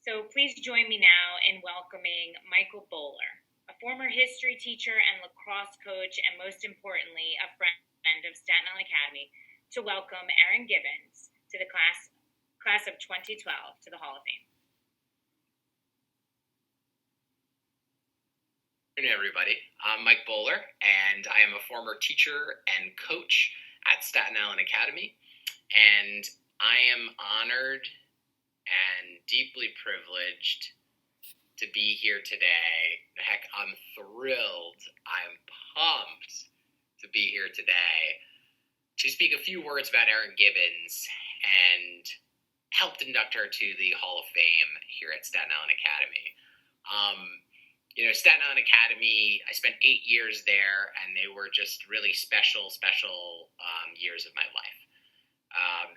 So please join me now in welcoming Michael Bowler, a former history teacher and lacrosse coach, and most importantly, a friend of Staten Island Academy, to welcome Erin Gibbons to the class of 2012 to the Hall of Fame. Good afternoon, everybody. I'm Mike Bowler, and I am a former teacher and coach at Staten Island Academy, and I am honored and deeply privileged to be here today. Heck, I'm thrilled, I'm pumped to be here today to speak a few words about Erin Gibbons and helped induct her to the Hall of Fame here at Staten Island Academy. Staten Island Academy, I spent 8 years there, and they were just really special years of my life.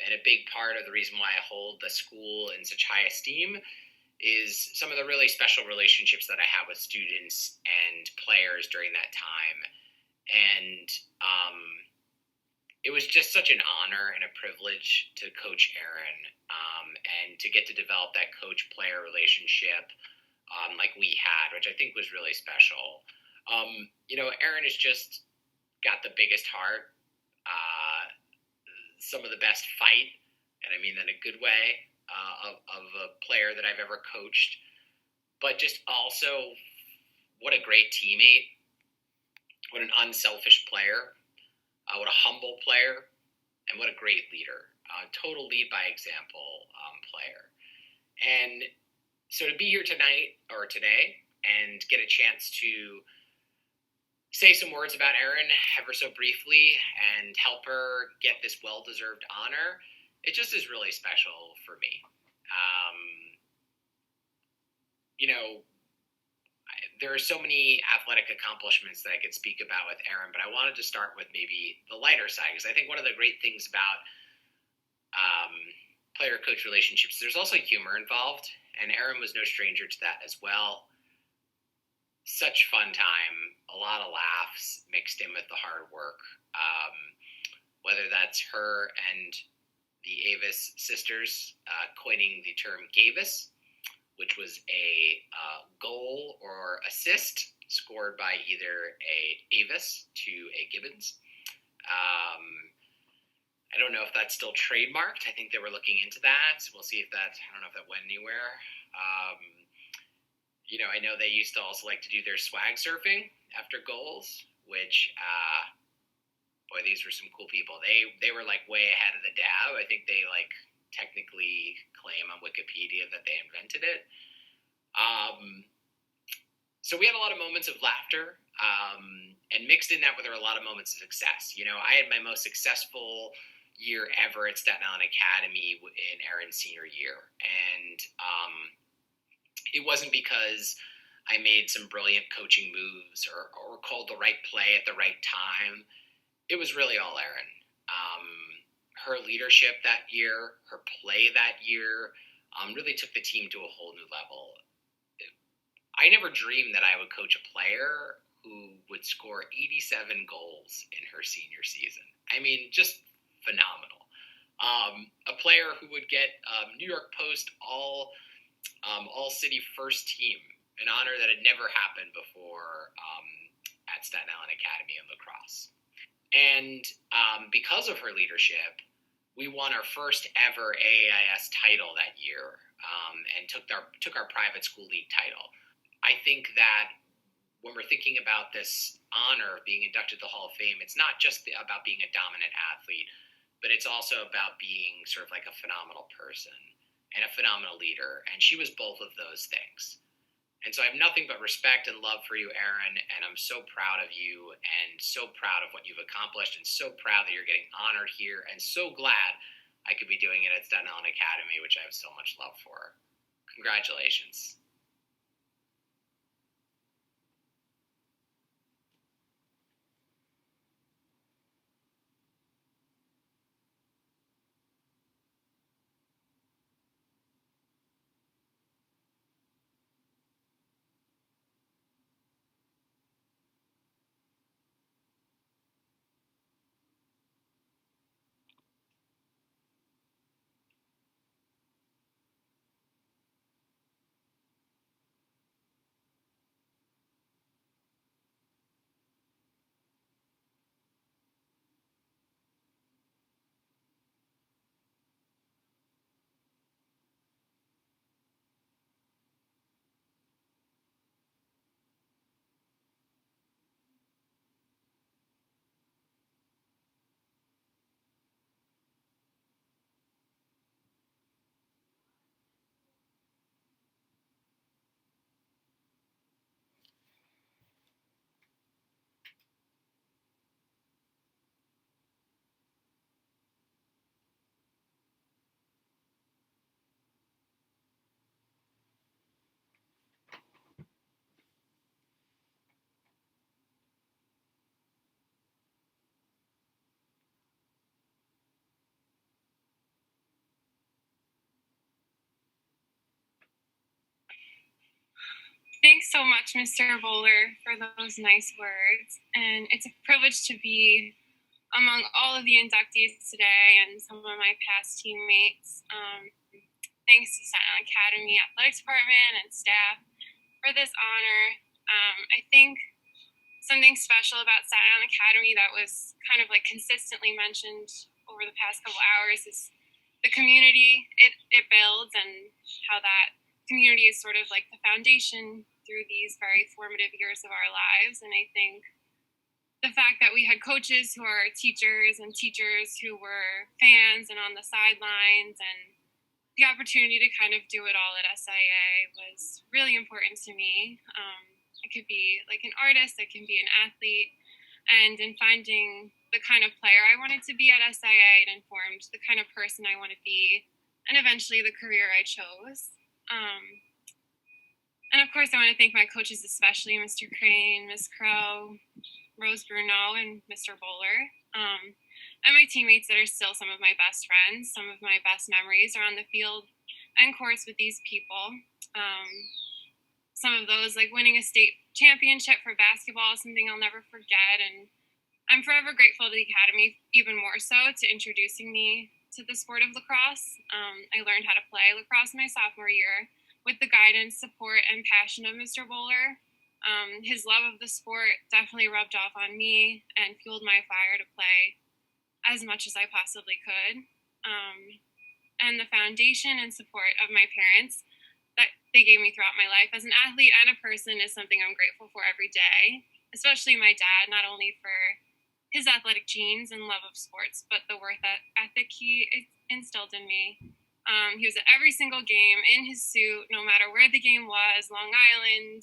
And a big part of the reason why I hold the school in such high esteem is some of the really special relationships that I have with students and players during that time. And it was just such an honor and a privilege to coach Erin and to get to develop that coach-player relationship like we had, which I think was really special. Erin has just got the biggest heart, some of the best fight, and I mean that in a good way, of a player that I've ever coached. But just also, what a great teammate, what an unselfish player, what a humble player, and what a great leader. Total lead by example player. And so to be here tonight or today and get a chance to say some words about Erin ever so briefly and help her get this well-deserved honor, it just is really special for me. There are so many athletic accomplishments that I could speak about with Erin, but I wanted to start with maybe the lighter side, because I think one of the great things about player-coach relationships, there's also humor involved, and Erin was no stranger to that as well. Such fun time, a lot of laughs mixed in with the hard work, whether that's her and the Avis sisters coining the term Gavis, which was a goal or assist scored by either a Avis to a Gibbons. I don't know if that's still trademarked. I think they were looking into that. We'll see if I don't know if that went anywhere. I know they used to also like to do their swag surfing after goals, which, boy, these were some cool people. They were like way ahead of the dab. I think they technically claim on Wikipedia that they invented it. So we had a lot of moments of laughter, and mixed in that with a lot of moments of success. I had my most successful year ever at Staten Island Academy in Erin's senior year. And it wasn't because I made some brilliant coaching moves or called the right play at the right time. It was really all Erin. Her leadership that year, her play that year, really took the team to a whole new level. I never dreamed that I would coach a player who would score 87 goals in her senior season. I mean, just phenomenal. A player who would get New York Post all-city first team, an honor that had never happened before at Staten Island Academy in lacrosse. And because of her leadership, we won our first ever AAIS title that year, and took our private school league title. I think that when we're thinking about this honor of being inducted to the Hall of Fame, it's not just about being a dominant athlete, but it's also about being sort of like a phenomenal person and a phenomenal leader. And she was both of those things. And so I have nothing but respect and love for you, Erin, and I'm so proud of you and so proud of what you've accomplished and so proud that you're getting honored here and so glad I could be doing it at Staten Island Academy, which I have so much love for. Congratulations. Thanks so much, Mr. Bowler, for those nice words. And it's a privilege to be among all of the inductees today and some of my past teammates. Thanks to Staten Island Academy Athletics Department and staff for this honor. I think something special about Staten Island Academy that was kind of like consistently mentioned over the past couple hours is the community it builds and how that community is sort of like the foundation through these very formative years of our lives. And I think the fact that we had coaches who are teachers and teachers who were fans and on the sidelines, and the opportunity to kind of do it all at SIA was really important to me. I could be like an artist, I can be an athlete, and in finding the kind of player I wanted to be at SIA, it informed the kind of person I want to be, and eventually the career I chose. And of course, I want to thank my coaches, especially Mr. Crane, Ms. Crow, Rose Bruno, and Mr. Bowler. And my teammates that are still some of my best friends. Some of my best memories are on the field and course with these people. Some of those, like winning a state championship for basketball, is something I'll never forget. And I'm forever grateful to the Academy, even more so, to introducing me to the sport of lacrosse. I learned how to play lacrosse my sophomore year with the guidance, support, and passion of Mr. Bowler. His love of the sport definitely rubbed off on me and fueled my fire to play as much as I possibly could. And the foundation and support of my parents that they gave me throughout my life as an athlete and a person is something I'm grateful for every day, especially my dad, not only for his athletic genes and love of sports, but the work ethic he instilled in me. He was at every single game in his suit, no matter where the game was, Long Island,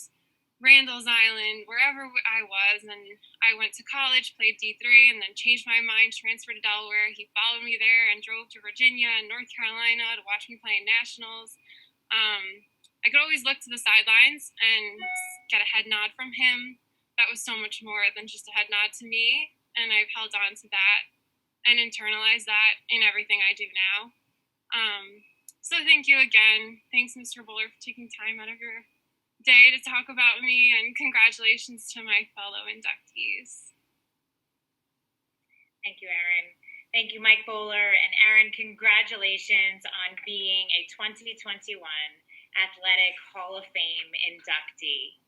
Randall's Island, wherever I was. And I went to college, played D3, and then changed my mind, transferred to Delaware. He followed me there and drove to Virginia and North Carolina to watch me play in nationals. I could always look to the sidelines and get a head nod from him. That was so much more than just a head nod to me, and I've held on to that and internalized that in everything I do now. So thank you again. Thanks, Mr. Bowler, for taking time out of your day to talk about me, and congratulations to my fellow inductees. Thank you, Erin. Thank you, Mike Bowler. And Erin, congratulations on being a 2021 Athletic Hall of Fame inductee.